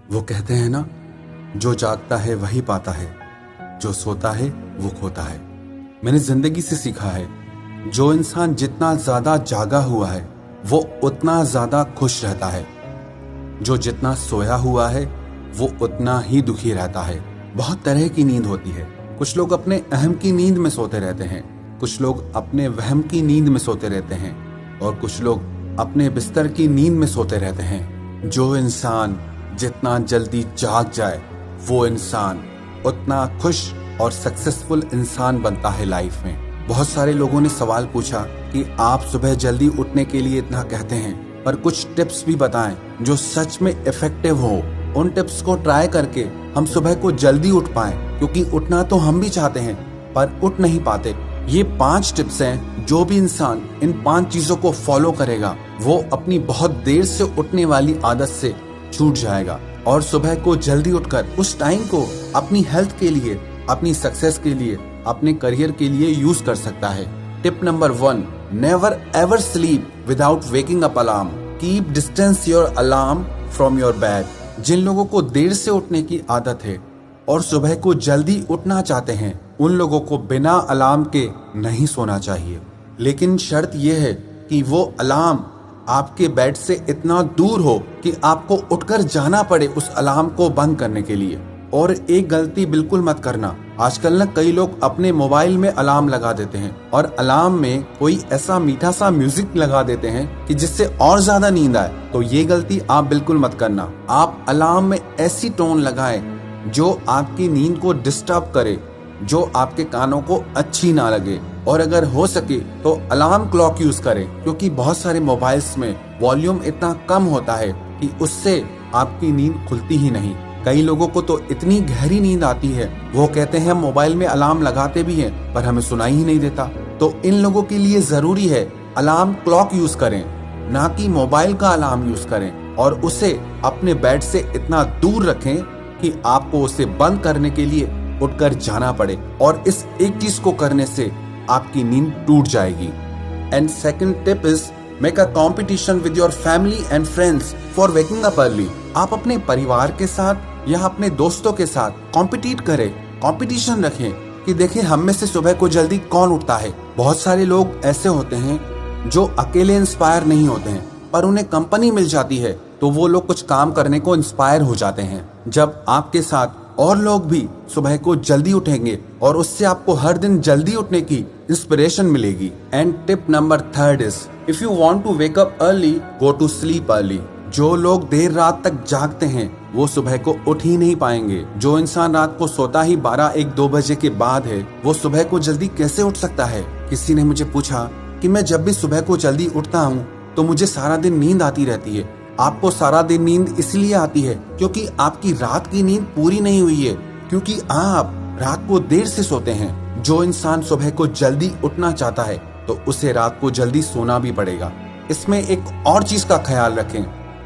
वो कहते हैं ना, जो जागता है वही पाता है, जो सोता है वो खोता है। मैंने जिंदगी से सीखा है, जो इंसान जितना ज्यादा जागा हुआ है वो उतना ज्यादा खुश रहता है। जो जितना सोया हुआ है वो उतना ही दुखी रहता है। बहुत तरह की नींद होती है। कुछ लोग अपने अहम की नींद में सोते रहते हैं, कुछ लोग अपने वहम की नींद में सोते रहते हैं, और कुछ लोग अपने बिस्तर की नींद में सोते रहते हैं। जो इंसान जितना जल्दी जाग जाए वो इंसान उतना खुश और सक्सेसफुल इंसान बनता है लाइफ में। बहुत सारे लोगों ने सवाल पूछा कि आप सुबह जल्दी उठने के लिए इतना कहते हैं, पर कुछ टिप्स भी बताएं जो सच में इफेक्टिव हो। उन टिप्स को ट्राई करके हम सुबह को जल्दी उठ पाएं, क्योंकि उठना तो हम भी चाहते हैं पर उठ नहीं पाते। ये 5 टिप्स हैं, जो भी इंसान इन 5 चीजों को फॉलो करेगा वो अपनी बहुत देर से उठने वाली आदत से छूट जाएगा और सुबह को जल्दी उठकर उस टाइम को अपनी हेल्थ के लिए, अपनी सक्सेस के लिए, अपने करियर के लिए यूज कर सकता है। Tip number 1, never ever sleep without waking up alarm. Keep distance your alarm from your bed. जिन लोगों को देर से उठने की आदत है और सुबह को जल्दी उठना चाहते हैं, उन लोगों को बिना अलार्म के नहीं सोना चाहिए। लेकिन शर्त यह है कि वो अलार्म आपके बेड से इतना दूर हो कि आपको उठकर जाना पड़े उस अलार्म को बंद करने के लिए। और एक गलती बिल्कुल मत करना, आजकल ना कई लोग अपने मोबाइल में अलार्म लगा देते हैं और अलार्म में कोई ऐसा मीठा सा म्यूजिक लगा देते हैं कि जिससे और ज्यादा नींद आए। तो ये गलती आप बिल्कुल मत करना। आप अलार्म में ऐसी टोन लगाएं जो आपकी नींद को डिस्टर्ब करे, जो आपके कानों को अच्छी ना लगे, और अगर हो सके तो अलार्म क्लॉक यूज करें, क्योंकि बहुत सारे मोबाइल्स में वॉल्यूम इतना कम होता है कि उससे आपकी नींद खुलती ही नहीं। कई लोगों को तो इतनी गहरी नींद आती है, वो कहते हैं हम मोबाइल में अलार्म लगाते भी हैं पर हमें सुनाई ही नहीं देता। तो इन लोगों के लिए जरूरी है अलार्म क्लॉक यूज करें, ना कि मोबाइल का अलार्म यूज करें, और उसे अपने बेड से इतना दूर रखें कि आपको उसे बंद करने के लिए उठकर जाना पड़े, और इस एक चीज को करने से आपकी नींद टूट जाएगी। And second tip is make a competition with your family and friends for waking up early. आप अपने परिवार के साथ या अपने दोस्तों के साथ कॉम्पिटिट करें, कंपटीशन रखें कि देखें हम में से सुबह को जल्दी कौन उठता है। बहुत सारे लोग ऐसे होते हैं जो अकेले इंस्पायर नहीं होते हैं, पर उन्हें कंपनी मिल जाती है तो वो लोग कुछ काम करने को इंस्पायर हो जाते हैं। जब आपके साथ और लोग भी सुबह को जल्दी उठेंगे और उससे आपको हर दिन जल्दी उठने की इंस्पिरेशन मिलेगी। And tip number 3 is if you want to wake up early go to sleep early. जो लोग देर रात तक जागते हैं वो सुबह को उठ ही नहीं पाएंगे। जो इंसान रात को सोता ही 12-1-2 बजे के बाद है वो सुबह को जल्दी कैसे उठ सकता है। किसी ने मुझे पूछा कि मैं जब भी सुबह को जल्दी उठता हूँ तो मुझे सारा दिन नींद आती रहती है। आपको सारा दिन नींद इसलिए आती है क्योंकि आपकी रात की नींद पूरी नहीं हुई है, क्योंकि आप रात को देर से सोते हैं। जो इंसान सुबह को जल्दी उठना चाहता है तो उसे रात को जल्दी सोना भी पड़ेगा। इसमें एक और चीज का ख्याल रखें,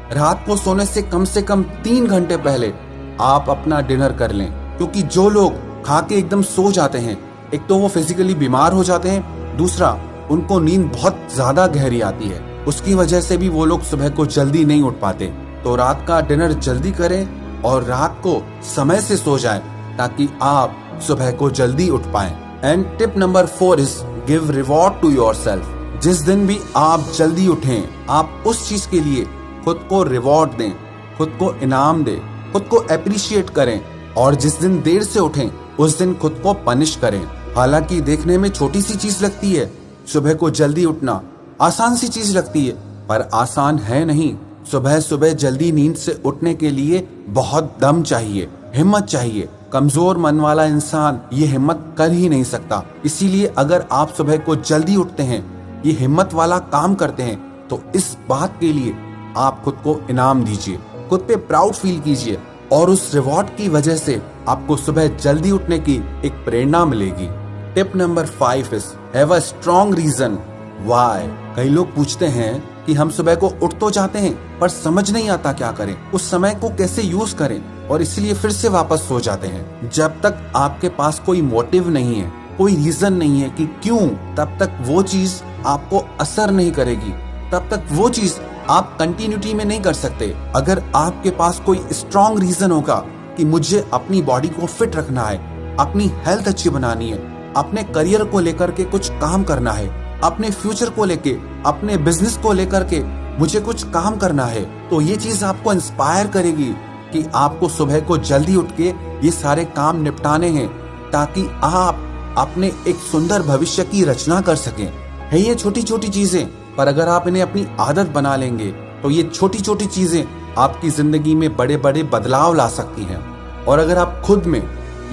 रात को सोने से कम 3 घंटे पहले आप अपना डिनर कर लें, क्योंकि जो लोग खा के एकदम सो जाते हैं, एक तो वो फिजिकली बीमार हो जाते हैं, दूसरा उनको नींद बहुत ज्यादा गहरी आती है, उसकी वजह से भी वो लोग सुबह को जल्दी नहीं उठ पाते। तो रात का डिनर जल्दी करें और रात को समय से सो जाएं ताकि आप सुबह को जल्दी उठ पाएं। And tip number 4 is give reward to yourself. जिस दिन भी आप जल्दी उठें, आप उस चीज के लिए खुद को रिवॉर्ड दें, खुद को इनाम दें, खुद को अप्रिशिएट करें। और जिस दिन देर से उठें उस दिन खुद को पनिश करें। हालांकि देखने में छोटी सी चीज लगती है, सुबह को जल्दी उठना आसान सी चीज लगती है, पर आसान है नहीं। सुबह सुबह जल्दी नींद से उठने के लिए बहुत दम चाहिए, हिम्मत चाहिए। कमजोर मन वाला इंसान ये हिम्मत कर ही नहीं सकता। इसीलिए अगर आप सुबह को जल्दी उठते हैं, ये हिम्मत वाला काम करते हैं, तो इस बात के लिए आप खुद को इनाम दीजिए, खुद पे प्राउड फील कीजिए, और उस रिवॉर्ड की वजह से आपको सुबह जल्दी उठने की एक प्रेरणा मिलेगी। Tip number 5 is have a strong reason why. कई लोग पूछते हैं कि हम सुबह को उठ तो जाते हैं पर समझ नहीं आता क्या करें, उस समय को कैसे यूज करें, और इसलिए फिर से वापस सो जाते हैं। जब तक आपके पास कोई मोटिव नहीं है, कोई रीजन नहीं है कि क्यों, तब तक वो चीज आपको असर नहीं करेगी, तब तक वो चीज आप कंटिन्यूटी में नहीं कर सकते। अगर आपके पास कोई स्ट्रॉन्ग रीजन होगा कि मुझे अपनी बॉडी को फिट रखना है, अपनी हेल्थ अच्छी बनानी है, अपने करियर को लेकर के कुछ काम करना है, अपने फ्यूचर को लेके, अपने बिजनेस को लेकर के मुझे कुछ काम करना है, तो ये चीज आपको इंस्पायर करेगी कि आपको सुबह को जल्दी उठ के ये सारे काम निपटाने हैं, ताकि आप अपने एक सुंदर भविष्य की रचना कर सकें। है ये छोटी छोटी चीजें, पर अगर आप इन्हें अपनी आदत बना लेंगे तो ये छोटी छोटी चीजें आपकी जिंदगी में बड़े बड़े बदलाव ला सकती हैं। और अगर आप खुद में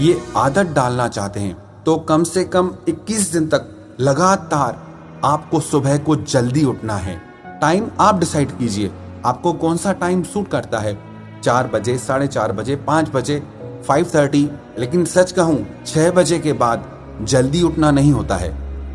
ये आदत डालना चाहते हैं तो कम से कम 21 दिन तक लगातार आपको सुबह को जल्दी उठना है। टाइम आप डिसाइड कीजिए, आपको कौन सा टाइम सूट करता है, 4 बजे, 4:30 बजे, 5 बजे, 5:30। लेकिन सच कहूं 6 बजे के बाद जल्दी उठना नहीं होता है।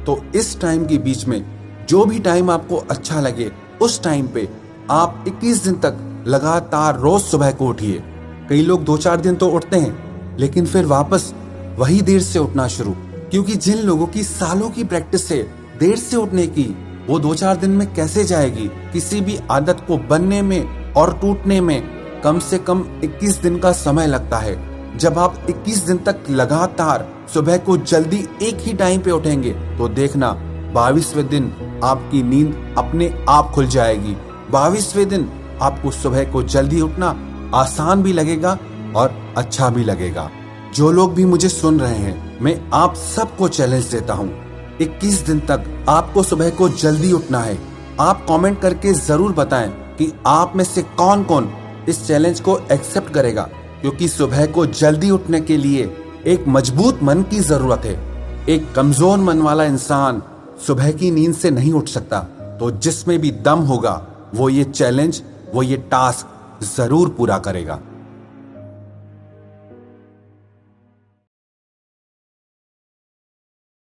तो इस टाइम के बीच में जो भी टाइम आपको अच्छा लगे उस टाइम पे आप 21 दिन तक लगातार रोज सुबह को उठिए। कई लोग 2-4 दिन तो उठते हैं लेकिन फिर वापस वही देर से उठना शुरू, क्योंकि जिन लोगों की सालों की प्रैक्टिस है देर से उठने की, वो 2-4 दिन में कैसे जाएगी। किसी भी आदत को बनने में और टूटने में कम से कम 21 दिन का समय लगता है। जब आप 21 दिन तक लगातार सुबह को जल्दी एक ही टाइम पे उठेंगे तो देखना 22वें दिन आपकी नींद अपने आप खुल जाएगी। 22वें दिन आपको सुबह को जल्दी उठना आसान भी लगेगा और अच्छा भी लगेगा। जो लोग भी मुझे सुन रहे हैं, मैं आप सबको चैलेंज देता हूँ, 21 दिन तक आपको सुबह को जल्दी उठना है। आप कमेंट करके जरूर बताएं कि आप में से कौन कौन इस चैलेंज को एक्सेप्ट करेगा, क्योंकि सुबह को जल्दी उठने के लिए एक मजबूत मन की जरूरत है। एक कमजोर मन वाला इंसान सुबह की नींद से नहीं उठ सकता। तो जिसमें भी दम होगा वो ये चैलेंज, वो ये टास्क जरूर पूरा करेगा।